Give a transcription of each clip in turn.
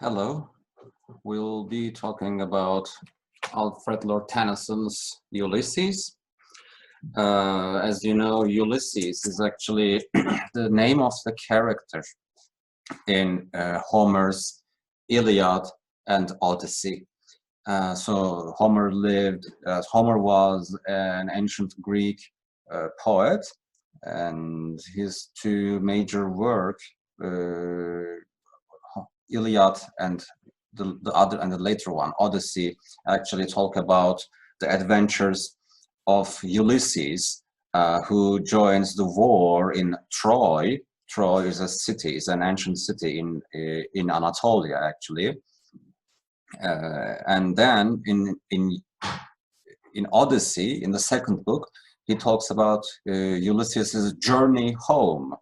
Hello, we'll be talking about Alfred Lord Tennyson's Ulysses. As you know, Ulysses is actually the name of the character in Homer's Iliad and Odyssey. So Homer was an ancient Greek poet, and his two major works, Iliad and the later one, Odyssey, actually talk about the adventures of Ulysses, who joins the war in Troy. Troy is a city, is an ancient city in Anatolia, actually. And then in Odyssey, in the second book, he talks about Ulysses' journey home.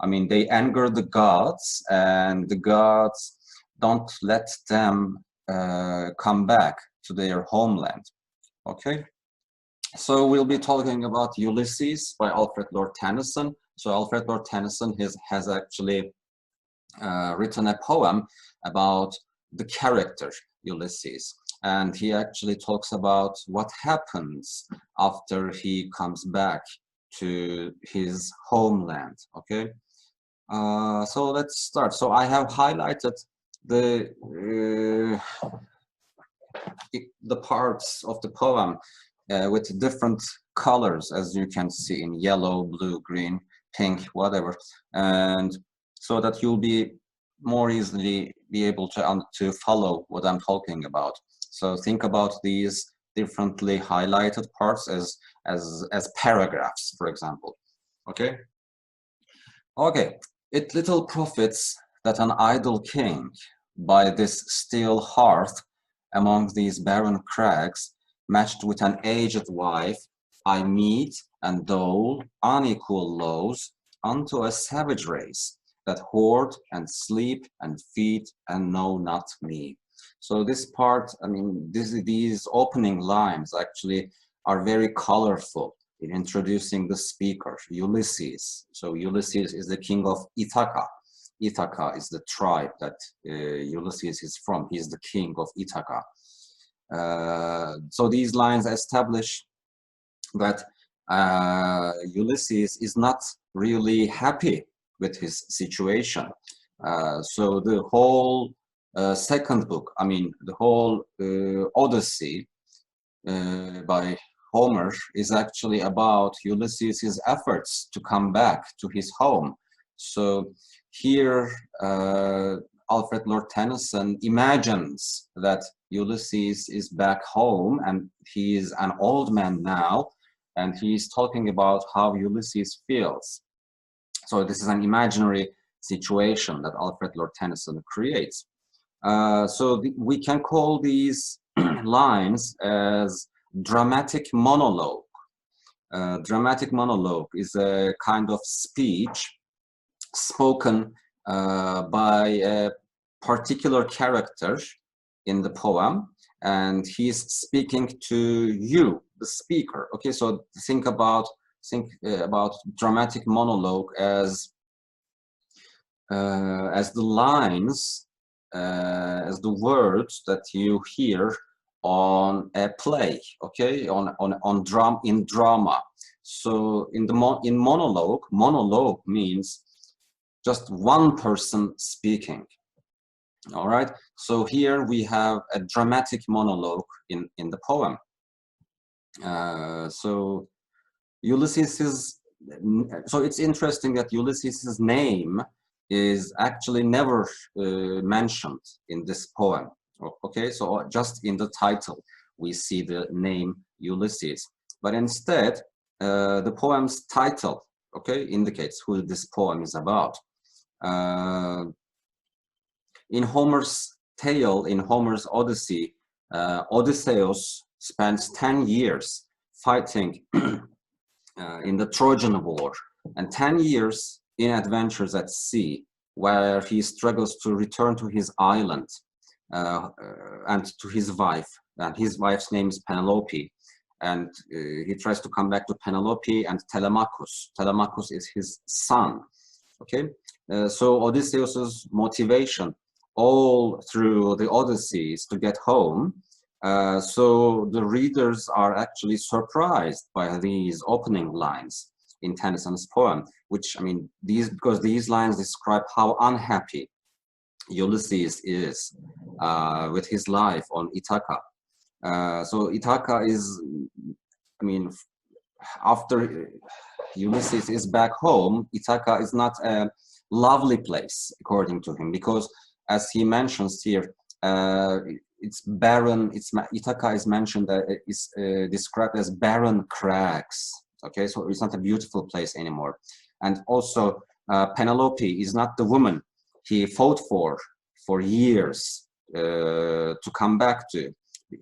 I mean, they anger the gods, and the gods don't let them come back to their homeland. Okay, so we'll be talking about Ulysses by Alfred Lord Tennyson. So Alfred Lord Tennyson has actually written a poem about the character Ulysses, and he actually talks about what happens after he comes back to his homeland. Okay, so let's start. So I have highlighted the parts of the poem with different colors, as you can see, in yellow, blue, green, pink, whatever, and so that you'll be more easily be able to follow what I'm talking about. So think about these differently highlighted parts as paragraphs, for example. Okay. Okay. It little profits that an idle king by this still hearth among these barren crags, matched with an aged wife, I meet and dole unequal lows unto a savage race that hoard and sleep and feed and know not me. So this part, I mean, these opening lines actually are very colorful in introducing the speaker, Ulysses. So Ulysses is the king of Ithaca. Ithaca is the tribe that Ulysses is from. He's the king of Ithaca. So these lines establish that Ulysses is not really happy with his situation. So the whole second book, I mean, the whole Odyssey by Homer is actually about Ulysses' efforts to come back to his home. So here, Alfred Lord Tennyson imagines that Ulysses is back home and he is an old man now, and he's talking about how Ulysses feels. So this is an imaginary situation that Alfred Lord Tennyson creates. We can call these lines as dramatic monologue. Dramatic monologue is a kind of speech spoken by a particular character in the poem, and he's speaking to you, the speaker. Okay, so think about dramatic monologue as the lines, as the words that you hear on a play. Okay, in drama. So in monologue means just one person speaking. All right, so here we have a dramatic monologue in the poem. So Ulysses so it's interesting that Ulysses' name is actually never mentioned in this poem. Okay, so just in the title we see the name Ulysses, but instead the poem's title, okay, indicates who this poem is about. In Homer's tale, in Homer's Odyssey, Odysseus spends 10 years fighting in the Trojan War, and 10 years in adventures at sea, where he struggles to return to his island and to his wife. And his wife's name is Penelope. And he tries to come back to Penelope and Telemachus. Telemachus is his son. Okay, so Odysseus's motivation all through the Odysseys to get home. So the readers are actually surprised by these opening lines in Tennyson's poem, which, I mean, because these lines describe how unhappy Ulysses is with his life on Ithaca. So Ithaca is, I mean, after Ulysses is back home, Ithaca is not a lovely place, according to him, because as he mentions here, it's barren. Ithaca is mentioned is described as barren crags. Okay, so it's not a beautiful place anymore. And also, Penelope is not the woman he fought for years to come back to,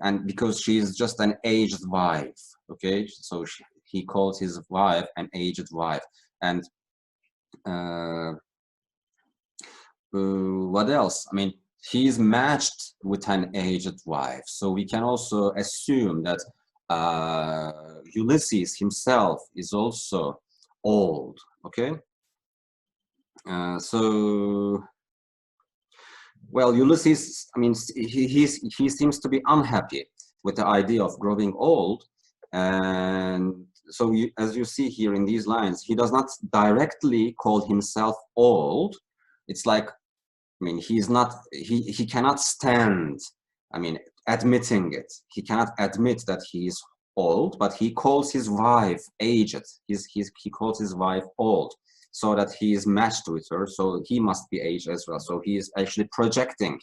and because she is just an aged wife. Okay, so he calls his wife an aged wife. And what else? I mean, he's matched with an aged wife, so we can also assume that Ulysses himself is also old. Okay, so well, Ulysses, I mean, he seems to be unhappy with the idea of growing old, and so as you see here in these lines, he does not directly call himself old. It's like, I mean, he cannot stand, I mean, admitting it. He cannot admit that he is old, but he calls his wife aged. He calls his wife old, so that he is matched with her, so he must be aged as well. So he is actually projecting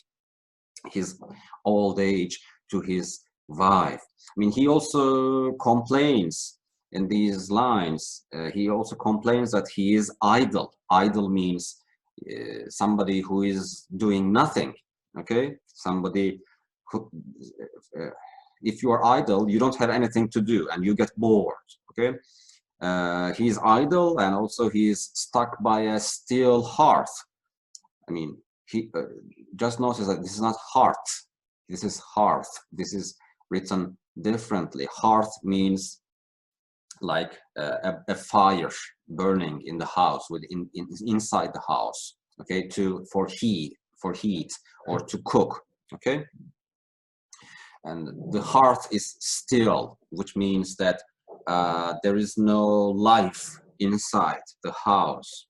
his old age to his wife. I mean, he also complains in these lines, he also complains that he is idle. Idle means somebody who is doing nothing. Okay, somebody who, if you are idle, you don't have anything to do and you get bored. Okay, he's idle, and also he's stuck by a steel hearth. I mean, he just notice that this is not hearth, this is hearth. This is written differently. Hearth means like a fire burning in the house, inside the house. Okay, for heat or to cook. Okay, and the hearth is still, which means that there is no life inside the house.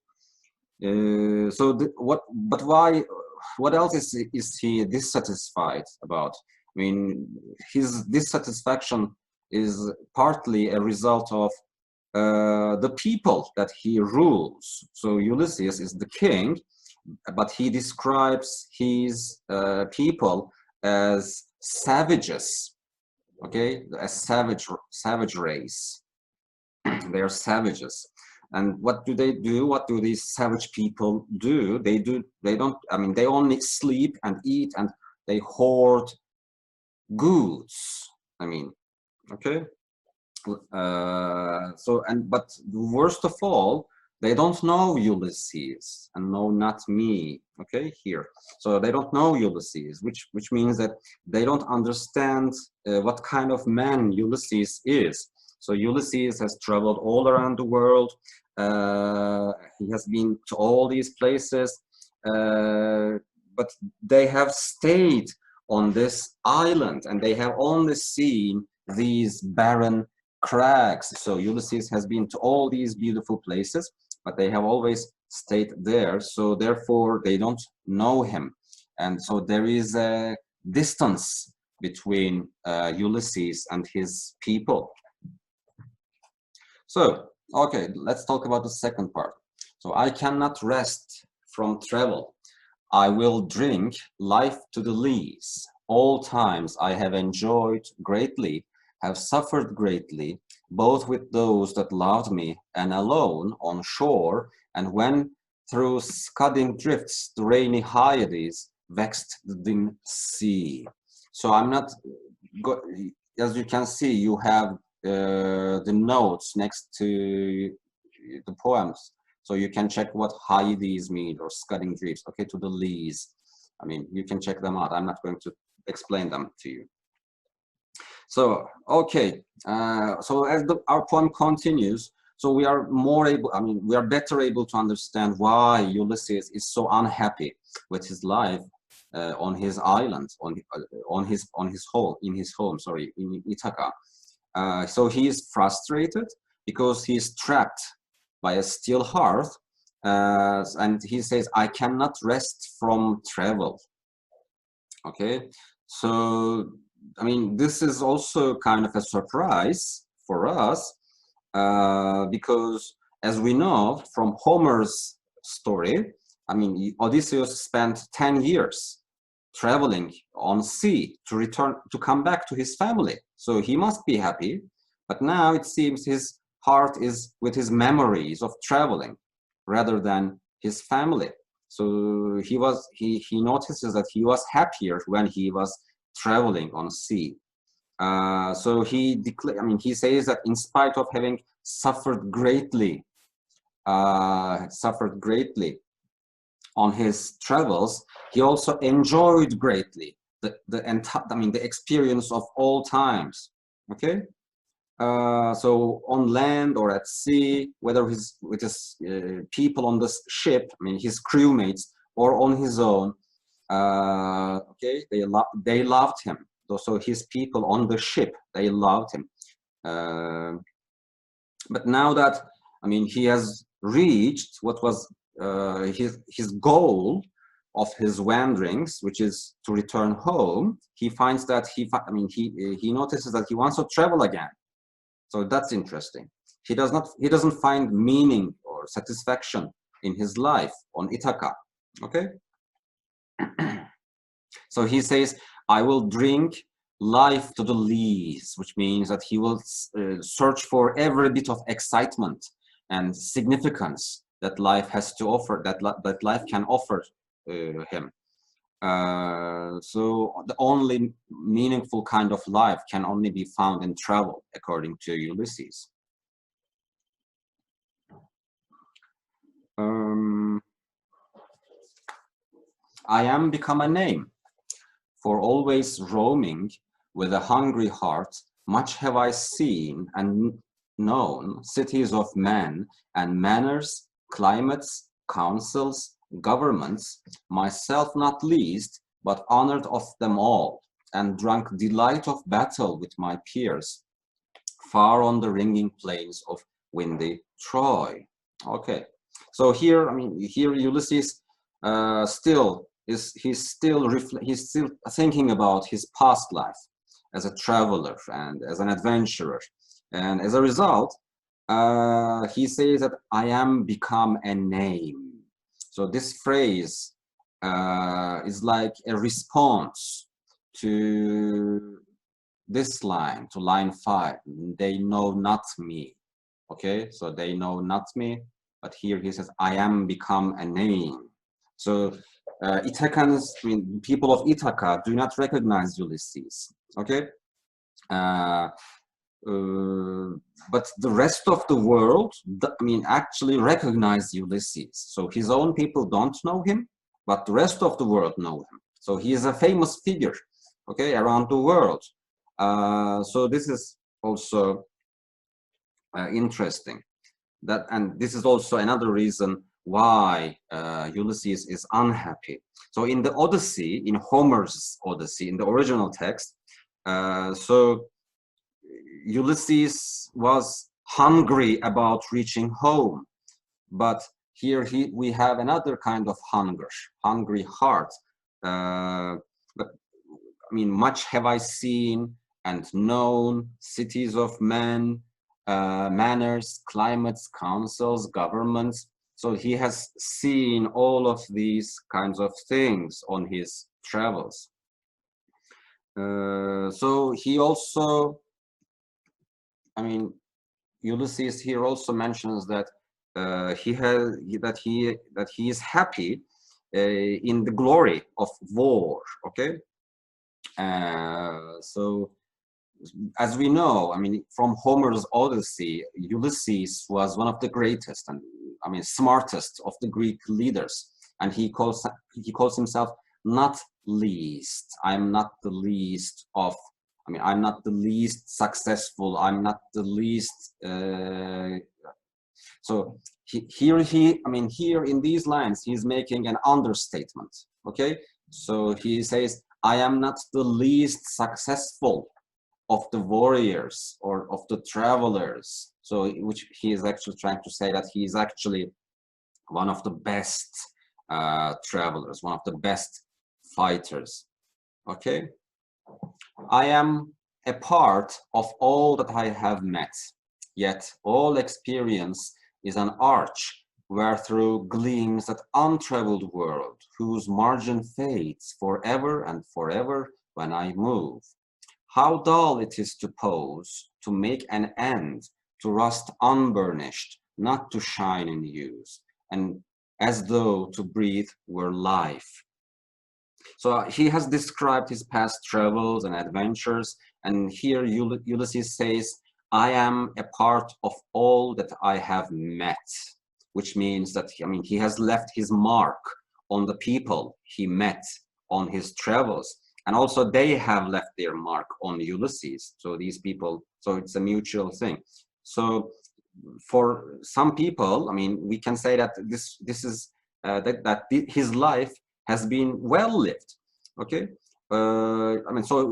What else is he dissatisfied about? I mean, his dissatisfaction is partly a result of the people that he rules. So Ulysses is the king, but he describes his people as savages. Okay, a savage race. They are savages. And what do they do? What do these savage people do? They only sleep and eat, and they hoard goods. I mean, okay. But worst of all, they don't know Ulysses, and no, not me. Okay, here. So they don't know Ulysses, which means that they don't understand what kind of man Ulysses is. So Ulysses has traveled all around the world. He has been to all these places, but they have stayed on this island, and they have only seen these barren crags. So Ulysses has been to all these beautiful places, but they have always stayed there. So therefore, they don't know him, and so there is a distance between Ulysses and his people. So, okay, let's talk about the second part. So, I cannot rest from travel. I will drink life to the lees. All times I have enjoyed greatly, have suffered greatly, both with those that loved me and alone on shore, and when through scudding drifts the rainy Hyades vexed the dim sea. So I'm not, as you can see, you have the notes next to the poems, so you can check what Hyades mean, or scudding drifts. Okay, to the lees. I mean, you can check them out. I'm not going to explain them to you. So okay, so as our poem continues, so we are better able to understand why Ulysses is so unhappy with his life on his island, on his home, sorry, in Ithaca. So he is frustrated because he is trapped by a steel hearth, and he says, I cannot rest from travel. Okay, so I mean, this is also kind of a surprise for us, because as we know from Homer's story, I mean, Odysseus spent 10 years traveling on sea to come back to his family. So he must be happy, but now it seems his heart is with his memories of traveling rather than his family. So he notices that he was happier when he was traveling on sea. So he says that in spite of having suffered greatly on his travels, he also enjoyed greatly the experience of all times. Okay, so on land or at sea, whether with his people on the ship, I mean his crewmates, or on his own, okay, they loved him. So his people on the ship, they loved him. But now that, I mean, he has reached what was his goal of his wanderings, which is to return home, he finds that he notices that he wants to travel again. So that's interesting. He doesn't find meaning or satisfaction in his life on Ithaca. Okay. So he says, I will drink life to the lees, which means that he will search for every bit of excitement and significance that life has to offer, that life can offer him. So the only meaningful kind of life can only be found in travel, according to Ulysses. I am become a name, for always roaming with a hungry heart. Much have I seen and known, cities of men and manners, climates, councils, governments, myself not least, but honored of them all, and drunk delight of battle with my peers, far on the ringing plains of windy Troy. Okay, so here, I mean, here Ulysses he's still thinking about his past life as a traveler and as an adventurer, and as a result, he says that I am become a name. So this phrase is like a response to this line, to line 5. They know not me. Okay, so they know not me, but here he says, I am become a name. So Ithacans, I mean, people of Ithaca do not recognize Ulysses. Okay, but the rest of the world, I mean, actually recognize Ulysses. So his own people don't know him, but the rest of the world know him. So he is a famous figure, okay, around the world. So this is also interesting. And this is also another reason why Ulysses is unhappy. So in the Odyssey, in Homer's Odyssey, in the original text, so Ulysses was hungry about reaching home, but here we have another kind of hungry heart. But I mean, much have I seen and known, cities of men, manners, climates, councils, governments. So he has seen all of these kinds of things on his travels. So he also, I mean, Ulysses here also mentions that he is happy in the glory of war. Okay, so as we know, I mean, from Homer's Odyssey, Ulysses was one of the greatest and, I mean, smartest of the Greek leaders, and he calls himself not least. I'm not the least of. I mean, I'm not the least successful. I'm not the least. So here in these lines, he's making an understatement. Okay, So he says, I am not the least successful of the warriors or of the travelers. So which he is actually trying to say that he is actually one of the best travelers, one of the best fighters. Okay, I am a part of all that I have met, yet all experience is an arch where through gleams that untraveled world, whose margin fades forever and forever when I move. How dull it is to pose, to make an end, to rust unburnished, not to shine in use, and as though to breathe were life. So he has described his past travels and adventures, and here Ulysses says, I am a part of all that I have met, which means that, he has left his mark on the people he met on his travels, and also they have left their mark on Ulysses. So these people, so it's a mutual thing. So for some people, we can say that this is that his life has been well lived. Okay, so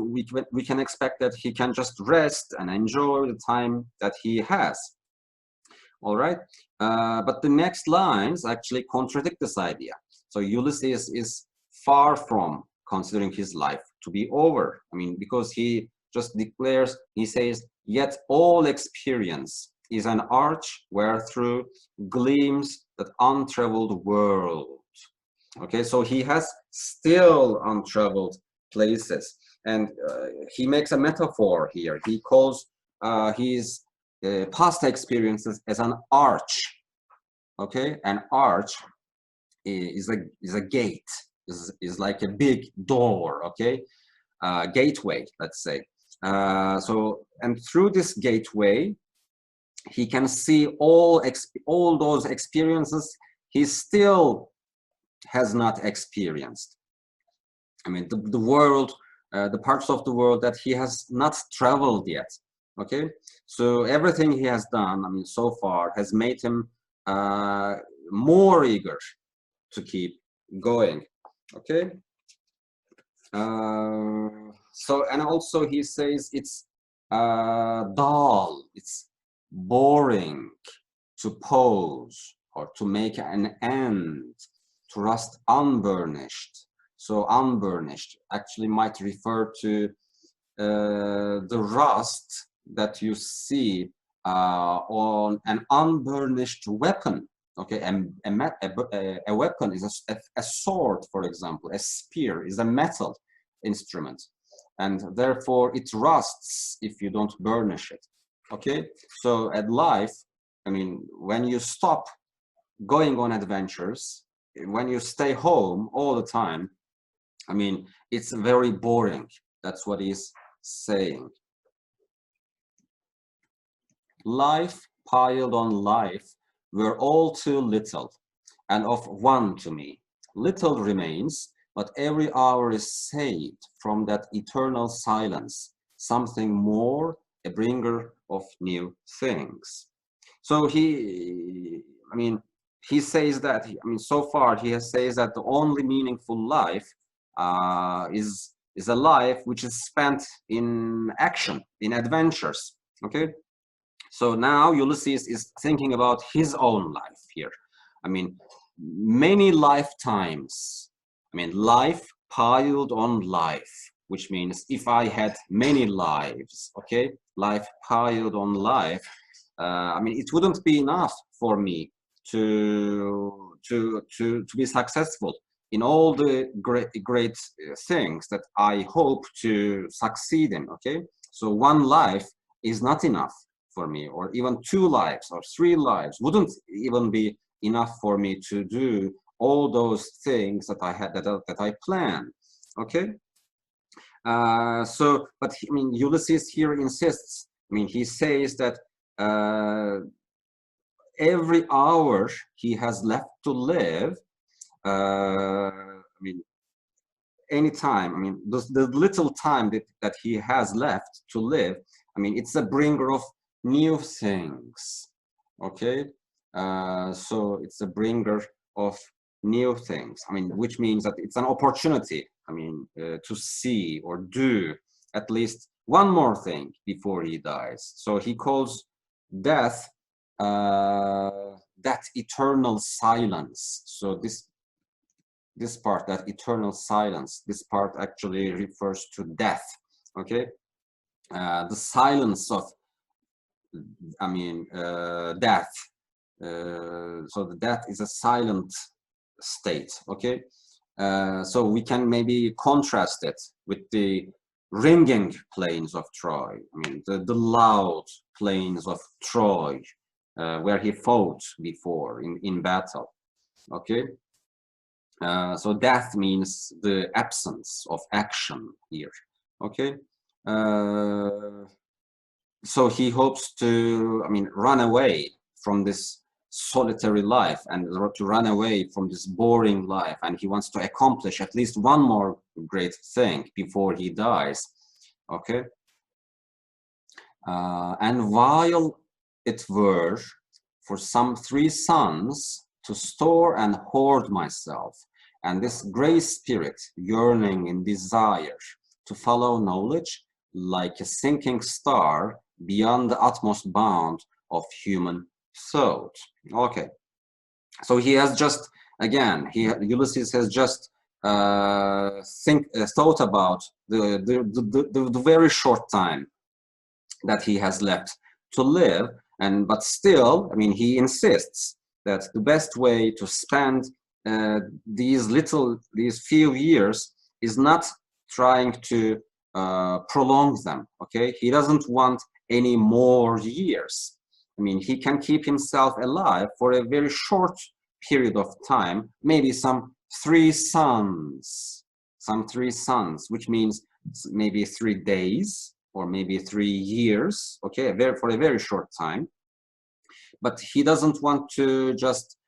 we can expect that he can just rest and enjoy the time that he has. All right, but the next lines actually contradict this idea. So Ulysses is far from considering his life to be over. Because he just declares, he says, yet all experience is an arch where through gleams that untraveled world. Okay, so he has still untraveled places, and he makes a metaphor here. He calls his past experiences as an arch. Okay, an arch is a gate, is like a big door. Okay, gateway, let's say. So, and through this gateway, he can see all those experiences he still has not experienced. The world, the parts of the world that he has not traveled yet. Okay, so everything he has done, so far, has made him more eager to keep going. Okay, so, and also he says it's dull, it's boring to pose or to make an end, to rust unburnished. So unburnished actually might refer to the rust that you see on an unburnished weapon. Okay, a weapon is a sword, for example. A spear is a metal instrument, and therefore it rusts if you don't burnish it. Okay, so at life, when you stop going on adventures, when you stay home all the time, it's very boring. That's what he's saying. Life piled on life were all too little, and of one to me. Little remains, but every hour is saved from that eternal silence, something more, a bringer of new things. So he says that, so far he says that the only meaningful life is a life which is spent in action, in adventures. Okay, so now Ulysses is thinking about his own life here. Many lifetimes, life piled on life, which means if I had many lives, okay, life piled on life, it wouldn't be enough for me to be successful in all the great things that I hope to succeed in. Okay, so one life is not enough for me, or even 2 lives or 3 lives wouldn't even be enough for me to do all those things that I had, that I planned. Okay, so but Ulysses here insists. He says that every hour he has left to live, any time, the little time that he has left to live, it's a bringer of new things. Okay, so it's a bringer of new things. I mean, which means that it's an opportunity, I mean, to see or do at least one more thing before he dies. So he calls death that eternal silence. So this part, that eternal silence, this part actually refers to death. Okay, the silence of, I mean, death. So the death is a silent state. Okay, so we can maybe contrast it with the ringing plains of Troy. I mean, the loud plains of Troy, where he fought before in battle. Okay, so death means the absence of action here. Okay, so he hopes to, I mean, run away from this solitary life and to run away from this boring life, and he wants to accomplish at least one more great thing before he dies. Okay, and while it were for some 3 sons to store and hoard myself, and this gray spirit yearning in desire to follow knowledge like a sinking star beyond the utmost bound of human thought. Okay, so he has just, again, Ulysses has just thought about the very short time that he has left to live, but still, I mean, he insists that the best way to spend these few years is not trying to prolong them. Okay, he doesn't want any more years. I mean, he can keep himself alive for a very short period of time, maybe some 3 sons, which means maybe 3 days or maybe 3 years, okay, for a very short time. But he doesn't want to just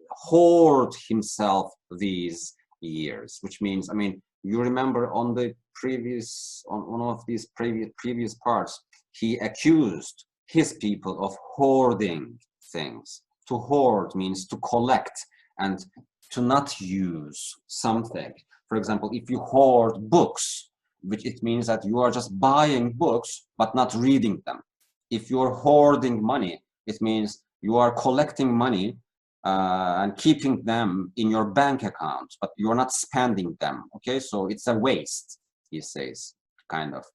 hoard himself these years, which means, I mean, you remember on one of these previous parts, he accused his people of hoarding things. To hoard means to collect and to not use something. For example, if you hoard books, which it means that you are just buying books but not reading them. If you're hoarding money, it means you are collecting money and keeping them in your bank account, but you're not spending them. Okay, so it's a waste, he says, kind of.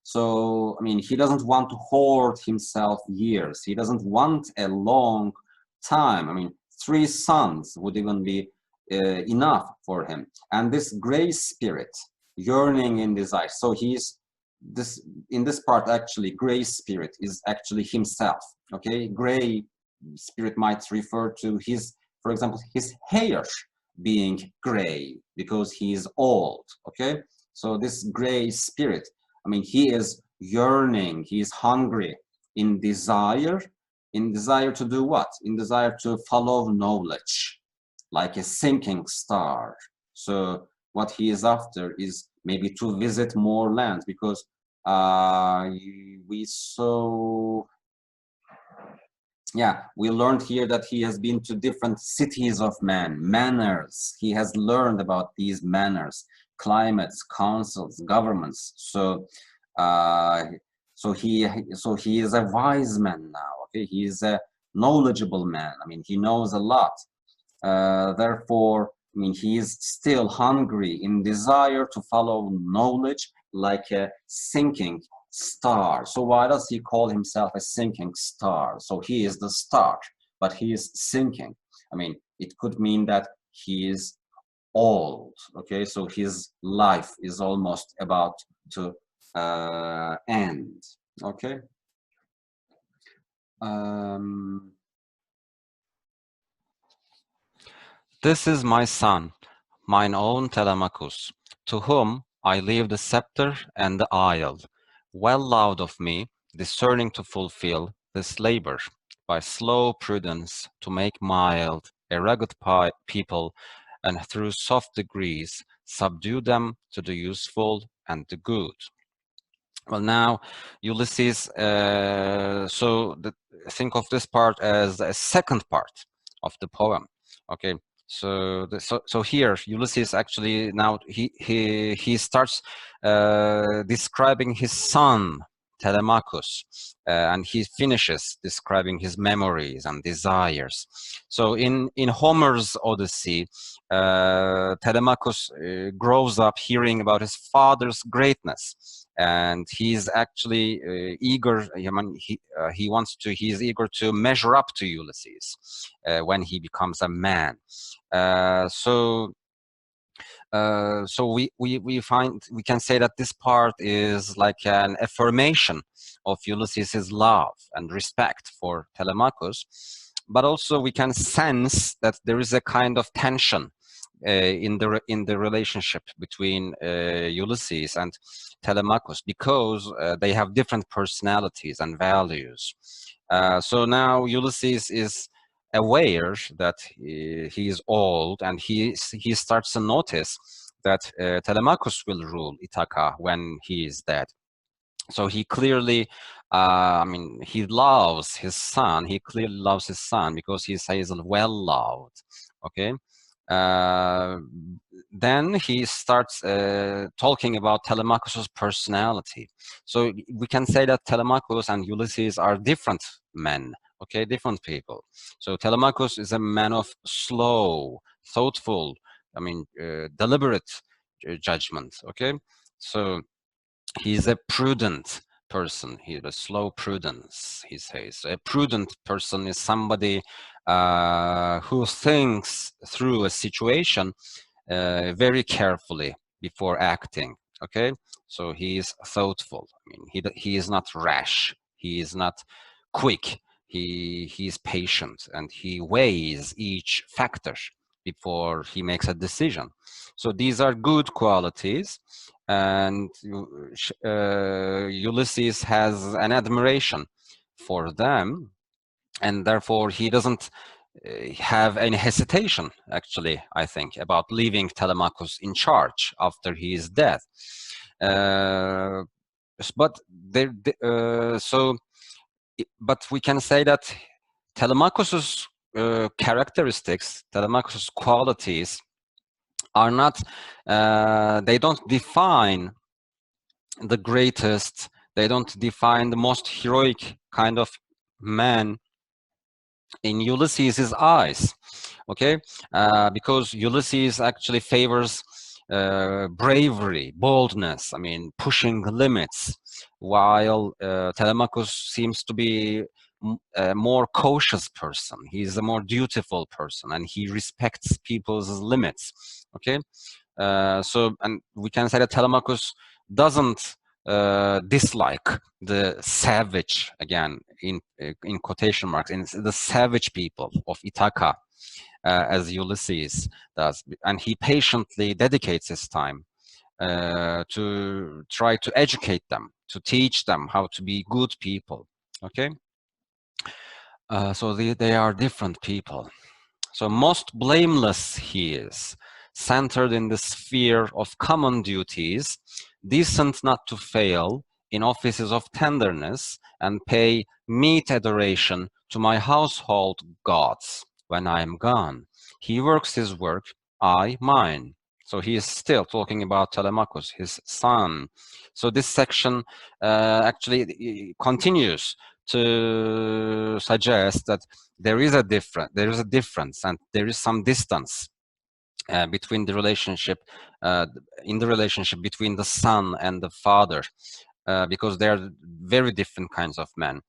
So, I mean, he doesn't want to hoard himself years. He doesn't want a long time. I mean, 3 sons would even be enough for him. And this gray spirit, yearning in desire. So in this part, actually, gray spirit is actually himself. Okay, gray spirit might refer to his, for example, his hair being gray because he is old. Okay, so this gray spirit, I mean, he is yearning, he is hungry in desire to do what? In desire to follow knowledge, like a sinking star. So what he is after is maybe to visit more lands, because we learned here that he has been to different cities of manners. He has learned about these manners, climates, councils, governments. So he is a wise man now. Okay, he is a knowledgeable man. I mean, he knows a lot. Therefore, I mean, he is still hungry in desire to follow knowledge like a sinking star. So why does he call himself a sinking star? So he is the star, but he is sinking. I mean, it could mean that he is old. Okay, so his life is almost about to end. Okay. This is my son, mine own Telemachus, to whom I leave the scepter and the isle, well loved of me, discerning to fulfill this labor, by slow prudence to make mild a rugged people, and through soft degrees subdue them to the useful and the good. Well, now Ulysses, think of this part as a second part of the poem. Okay, so here Ulysses actually now he starts describing his son Telemachus, and he finishes describing his memories and desires. So in Homer's Odyssey, Telemachus grows up hearing about his father's greatness, and he's actually eager. I mean, he's eager to measure up to Ulysses when he becomes a man. So we can say that this part is like an affirmation of Ulysses's love and respect for Telemachus, but also we can sense that there is a kind of tension in the relationship between Ulysses and Telemachus, because they have different personalities and values. So now Ulysses is aware that he is old, and he starts to notice that Telemachus will rule Ithaca when he is dead. So he clearly, I mean, he loves his son. He clearly loves his son because he says well loved. Okay. Then he starts talking about Telemachus's personality. So we can say that Telemachus and Ulysses are different men. Okay, different people. So Telemachus is a man of slow, thoughtful, I mean, deliberate judgment. Okay, so he's a prudent person. He's a slow prudence, he says. A prudent person is somebody who thinks through a situation very carefully before acting. Okay, so he is thoughtful. I mean, he is not rash. He is not quick. He is patient, and he weighs each factor before he makes a decision. So these are good qualities, and Ulysses has an admiration for them, and therefore he doesn't have any hesitation, actually, I think, about leaving Telemachus in charge after his death. But we can say that Telemachus's characteristics, Telemachus's qualities, are not, they don't define the greatest, they don't define the most heroic kind of man in Ulysses' eyes. Okay, because Ulysses actually favors bravery, boldness, I mean, pushing limits, while Telemachus seems to be a more cautious person. He's a more dutiful person, and he respects people's limits. Okay, and we can say that Telemachus doesn't dislike the savage, again in quotation marks, in the savage people of Ithaca, as Ulysses does, and he patiently dedicates his time to try to educate them, to teach them how to be good people. Okay, so they are different people. So most blameless he is, centered in the sphere of common duties, decent not to fail in offices of tenderness, and pay meet adoration to my household gods when I am gone. He works his work, I mine. So he is still talking about Telemachus, his son. So this section actually continues to suggest that there is a difference, and there is some distance between the relationship, in the relationship between the son and the father, because they are very different kinds of men.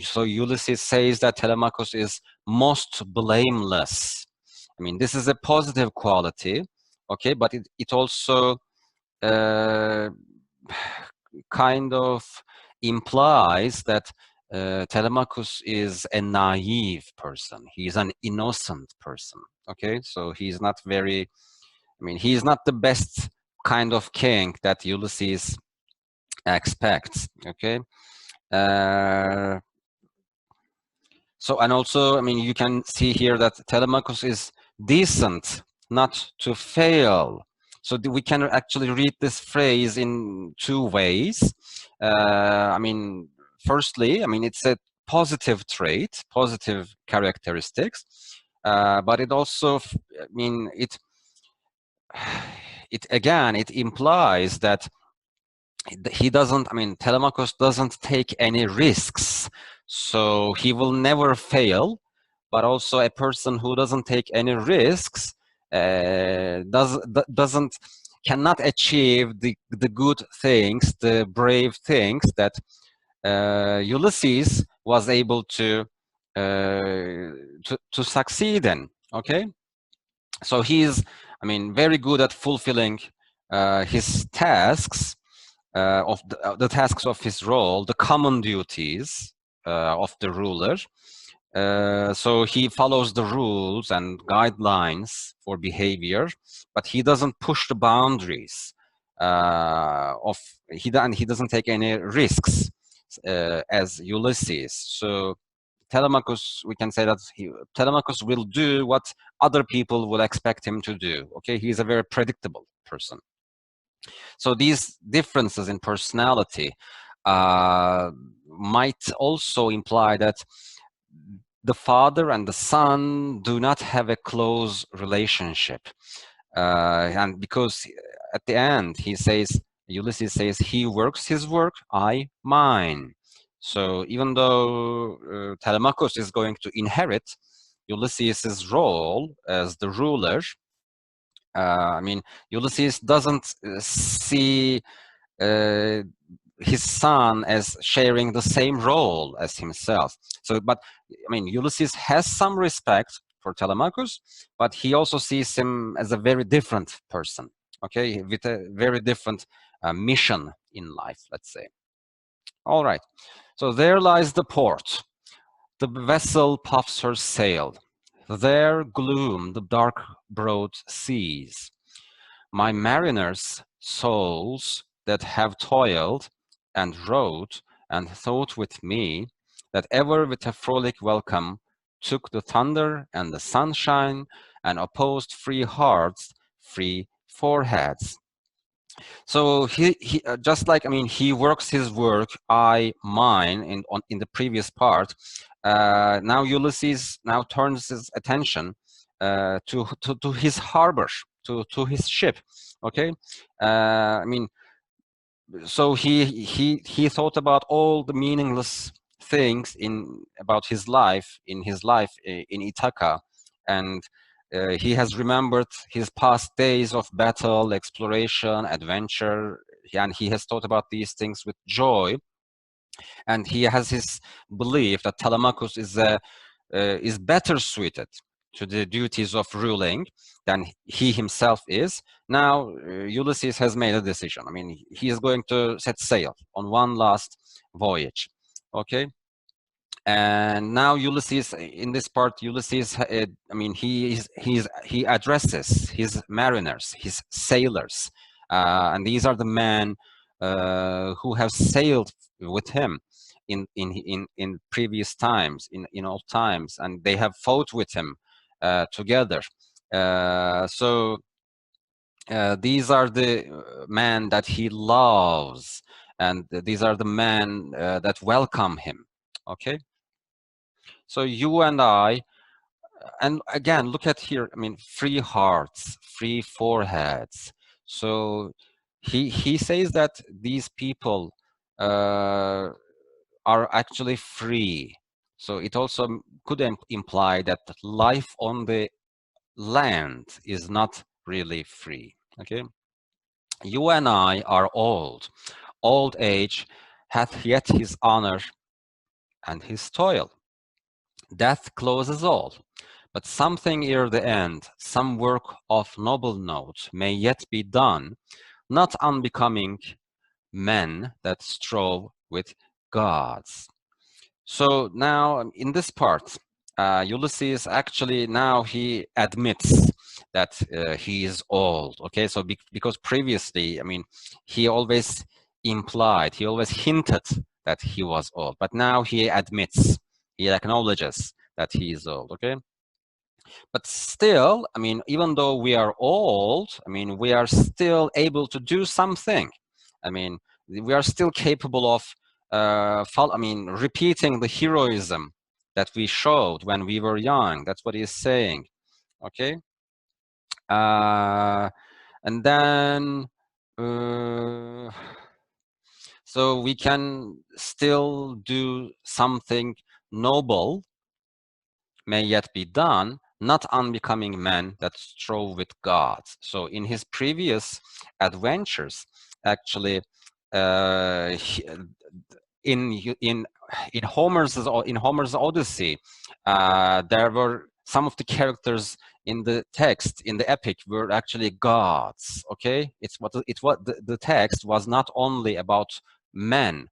So Ulysses says that Telemachus is most blameless. I mean, this is a positive quality, okay, but it also kind of implies that Telemachus is a naive person. He's an innocent person. Okay, so he's not very, I mean, he's not the best kind of king that Ulysses expects. Okay, so, and also, I mean, you can see here that Telemachus is decent not to fail. So we can actually read this phrase in two ways. I mean, firstly, I mean, it's a positive trait, positive characteristics, but it also, I mean, it implies that he doesn't, I mean, Telemachus doesn't take any risks, so he will never fail. But also a person who doesn't take any risks cannot achieve the good things, the brave things that Ulysses was able to succeed in. Okay, so he's, I mean, very good at fulfilling his tasks, of the tasks of his role, the common duties of the ruler. So he follows the rules and guidelines for behavior, but he doesn't push the boundaries he doesn't take any risks as Ulysses. So Telemachus, we can say that Telemachus will do what other people will expect him to do. Okay, he's a very predictable person. So these differences in personality might also imply that the father and the son do not have a close relationship. And because at the end, Ulysses says, he works his work, I mine. So even though Telemachus is going to inherit Ulysses' role as the ruler, I mean, Ulysses doesn't see his son as sharing the same role as himself. So, but I mean, Ulysses has some respect for Telemachus, but he also sees him as a very different person, okay, with a very different mission in life, let's say. All right, so there lies the port. The vessel puffs her sail. There gloom the dark broad seas. My mariners' souls that have toiled and wrote and thought with me, that ever with a frolic welcome took the thunder and the sunshine and opposed free hearts, free foreheads. So he just like, I mean, he works his work, I mine, in the previous part. Now Ulysses now turns his attention to his harbor, to his ship. Okay, I mean, so he thought about all the meaningless things about his life in Ithaca, and he has remembered his past days of battle, exploration, adventure, and he has thought about these things with joy. And he has his belief that Telemachus is better suited to the duties of ruling than he himself is. Now Ulysses has made a decision. I mean, he is going to set sail on one last voyage. Okay. And now Ulysses, in this part, Ulysses, I mean, he addresses his mariners, his sailors, and these are the men who have sailed with him in previous times, in old times, and they have fought with him together. So these are the men that he loves, and these are the men that welcome him. Okay. So you and I, and again, look at here, I mean, free hearts, free foreheads. So he says that these people are actually free. So it also could imply that life on the land is not really free. Okay. You and I are old. Old age hath yet his honor and his toil. Death closes all, but something ere the end, some work of noble note may yet be done, not unbecoming men that strove with gods. So now in this part, Ulysses actually now he admits that he is old. Okay, so because previously, I mean, he always implied, he always hinted that he was old, but now he admits, he acknowledges that he is old. Okay, But still, I mean, even though we are old, I mean, we are still able to do something. I mean, we are still capable of, repeating the heroism that we showed when we were young. That's what he's saying. Okay. And then, so we can still do something noble, may yet be done, not unbecoming men that strove with gods. So in his previous adventures, actually, in Homer's Odyssey, there were some of the characters in the text, in the epic, were actually gods. Okay, the text was not only about men.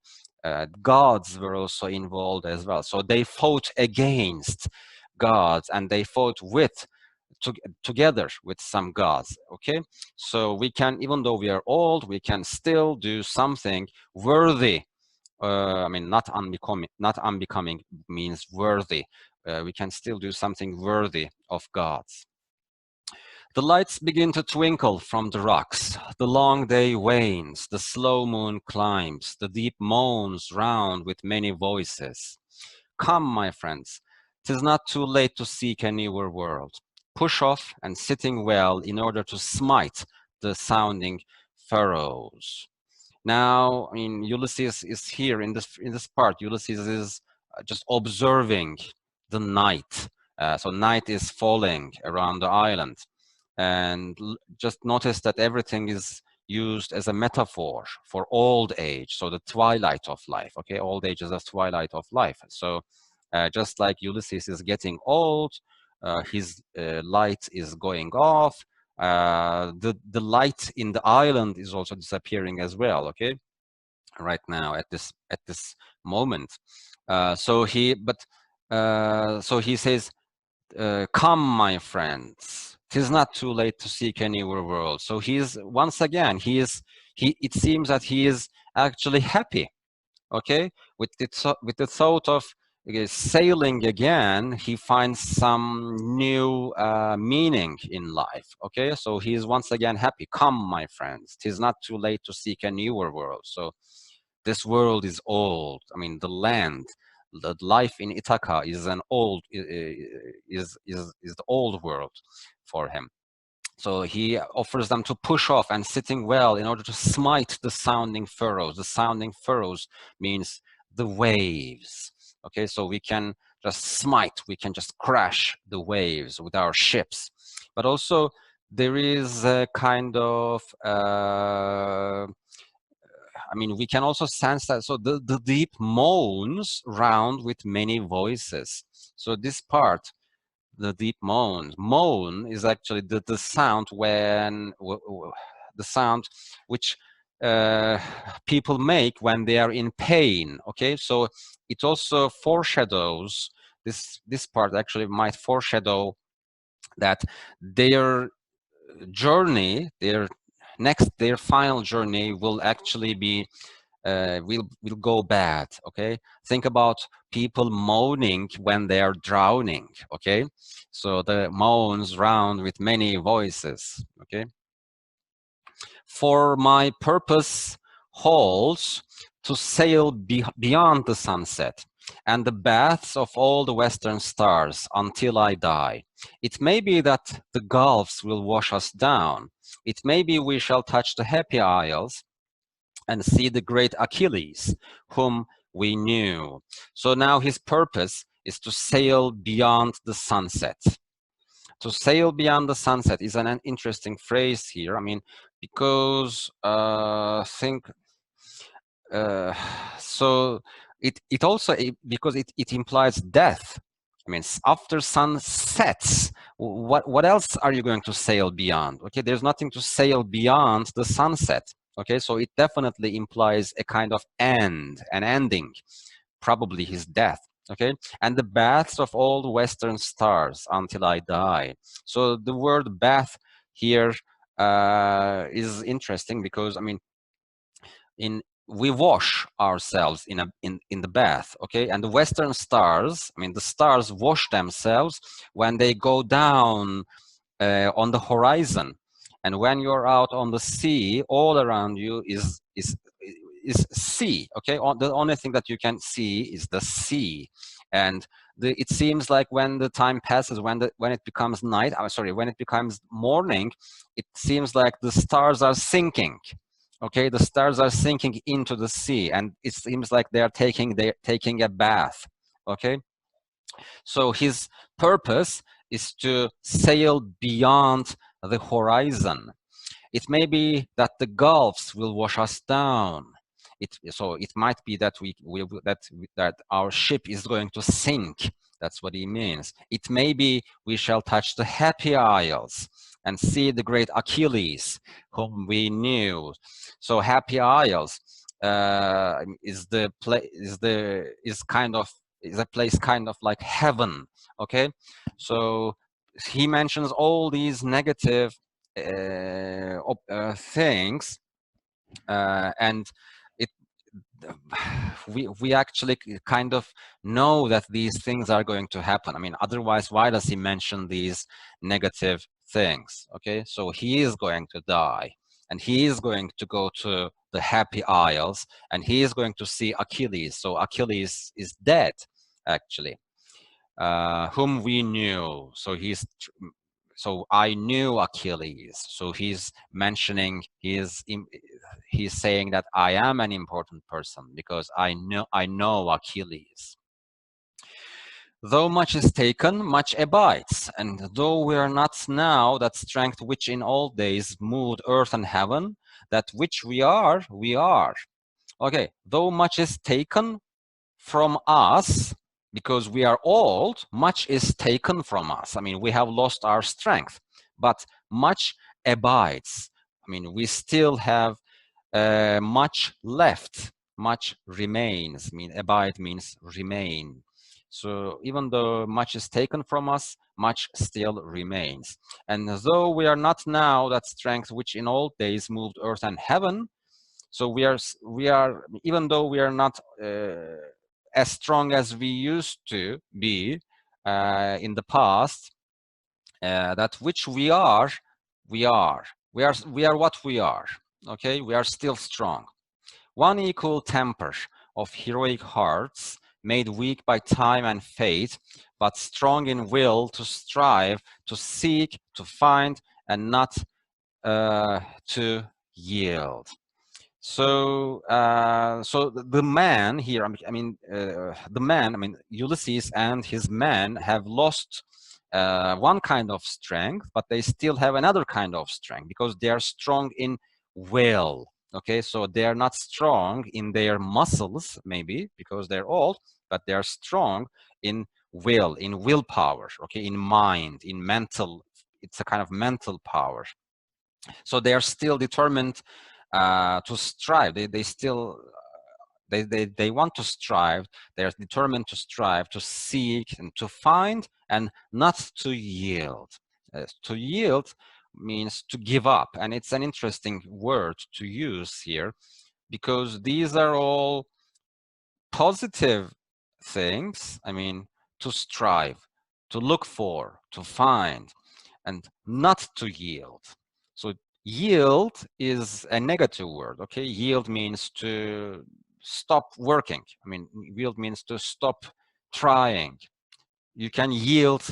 Gods were also involved as well. So they fought against gods and they fought together with some gods. Okay, so we can, even though we are old, we can still do something worthy. I mean, not unbecoming means worthy. We can still do something worthy of gods. The lights begin to twinkle from the rocks. The long day wanes, the slow moon climbs, the deep moans round with many voices. Come, my friends, 'tis not too late to seek a newer world. Push off and sitting well in order to smite the sounding furrows. Now, I mean, Ulysses is here in this part. Ulysses is just observing the night. So night is falling around the island, and just notice that everything is used as a metaphor for old age. So the twilight of life. Okay, old age is a twilight of life. So just like Ulysses is getting old, his light is going off. The light in the island is also disappearing as well. Okay, right now at this moment. So he says, "Come, my friends. 'Tis not too late to seek a newer world." So he's once again it seems that he is actually happy. Okay, with the thought of sailing again, he finds some new meaning in life. Okay, so he is once again happy. Come, my friends, 'tis not too late to seek a newer world. So this world is old. I mean, the land, the life in Ithaca is an old is the old world for him. So he offers them to push off and sitting well in order to smite the sounding furrows. The sounding furrows means the waves. Okay, so we can just smite, we can just crash the waves with our ships. But also there is a kind of, I mean, we can also sense that. So the deep moans round with many voices. So this part, the deep moan is actually the sound when the sound which people make when they are in pain. Okay, so it also foreshadows this part actually might foreshadow that their journey, their final journey will actually be will go bad. Okay, think about people moaning when they are drowning. Okay, so the moans round with many voices. Okay, for my purpose holds to sail beyond the sunset and the baths of all the western stars until I die. It may be that the gulfs will wash us down. It may be we shall touch the happy isles and see the great Achilles, whom we knew. So now his purpose is to sail beyond the sunset. To sail beyond the sunset is an interesting phrase here. I mean, because so it also because it implies death. I mean, after sun sets, what else are you going to sail beyond? Okay, there's nothing to sail beyond the sunset. Okay, so it definitely implies a kind of end, an ending, probably his death. Okay, and the baths of all the western stars until I die. So the word bath here is interesting because, I mean, in we wash ourselves in the bath, okay? And the Western stars, I mean, the stars wash themselves when they go down on the horizon. And when you're out on the sea, all around you is sea, okay? The only thing that you can see is the sea. And it seems like when the time passes, when it becomes night, I'm sorry, when it becomes morning, it seems like the stars are sinking. Okay, the stars are sinking into the sea, and it seems like they're taking a bath. Okay, so his purpose is to sail beyond the horizon. It may be that the gulfs will wash us down. So it might be that that our ship is going to sink. That's what he means. It may be we shall touch the happy isles and see the great Achilles, whom we knew. So happy isles is a place kind of like heaven. Okay, so he mentions all these negative things, and it we actually kind of know that these things are going to happen. I mean, otherwise, why does he mention these negative things? Okay, so he is going to die, and he is going to go to the happy isles, and he is going to see Achilles. So Achilles is dead, actually, whom we knew. So I knew Achilles. So he's mentioning, he's saying that I am an important person because I know Achilles. Though much is taken, much abides, and though we are not now that strength which in old days moved earth and heaven, that which we are, we are. Okay, though much is taken from us, because we are old, much is taken from us. I mean, we have lost our strength, but much abides. I mean, we still have much left, much remains. I mean, abide means remain. So even though much is taken from us, much still remains. And though we are not now that strength which in old days moved earth and heaven, so we are even though we are not as strong as we used to be in the past, that which we are what we are. Okay, we are still strong. One equal temper of heroic hearts, made weak by time and fate, but strong in will to strive, to seek, to find, and not to yield. So, so the man here, Ulysses and his men have lost one kind of strength, but they still have another kind of strength because they are strong in will. Okay, so they are not strong in their muscles, maybe because they're old, but they are strong in will, in willpower. Okay, in mind, in mental. It's a kind of mental power. So they are still determined to strive. They still they want to strive. They are determined to strive, to seek, and to find, and not to yield. To yield means to give up, and it's an interesting word to use here because these are all positive things. I mean, to strive, to look for, to find, and not to yield. So yield is a negative word. Okay, yield means to stop working. I mean, yield means to stop trying. You can yield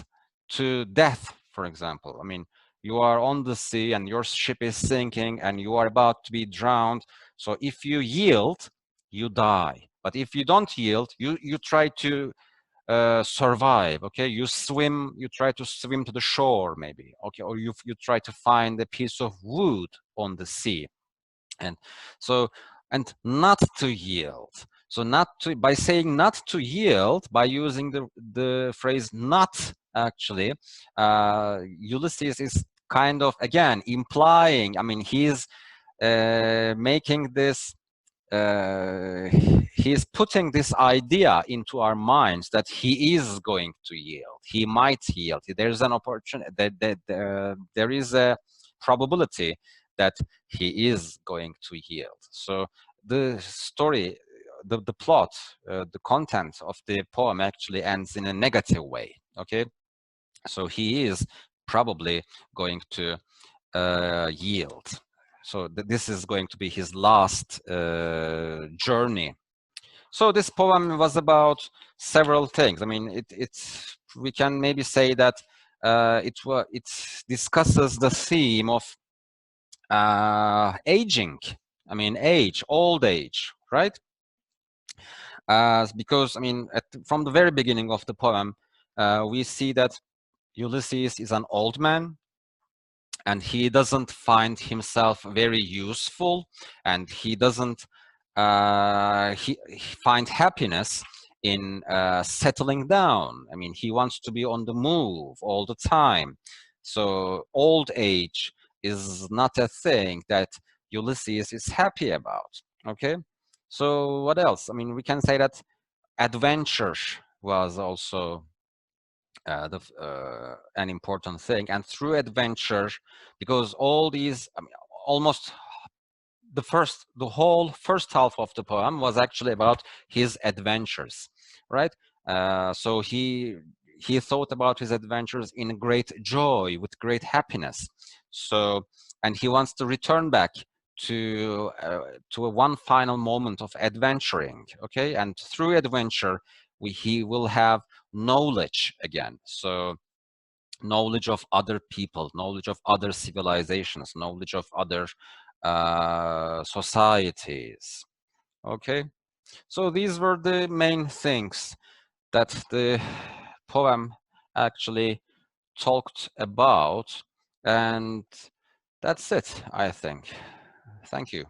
to death, for example. I mean, you are on the sea and your ship is sinking and you are about to be drowned. So if you yield, you die. But if you don't yield, you try to survive. Okay, you swim, you try to swim to the shore, maybe. Okay, or you try to find a piece of wood on the sea, and so, and not to yield. So not to, by saying not to yield, by using the phrase not, actually, Ulysses is kind of again implying. I mean, he's making this. He's putting this idea into our minds that he is going to yield. He might yield. There's an opportunity that there is a probability that he is going to yield. So the story, the plot, the content of the poem actually ends in a negative way. Okay, so he is probably going to yield. So this is going to be his last journey. So this poem was about several things. I mean, we can maybe say that it discusses the theme of aging. I mean, old age, right? Because I mean, from the very beginning of the poem, we see that Ulysses is an old man, and he doesn't find himself very useful, and he doesn't he find happiness in settling down. I mean, he wants to be on the move all the time. So old age is not a thing that Ulysses is happy about. Okay, so what else? I mean, we can say that adventure was also an important thing, and through adventure, because all these, I mean, almost the whole first half of the poem was actually about his adventures, right? So he thought about his adventures in great joy, with great happiness. So, and he wants to return back to a one final moment of adventuring. Okay, and through adventure, he will have knowledge again. So knowledge of other people, knowledge of other civilizations, knowledge of other societies. Okay, so these were the main things that the poem actually talked about, and that's it, I think. Thank you.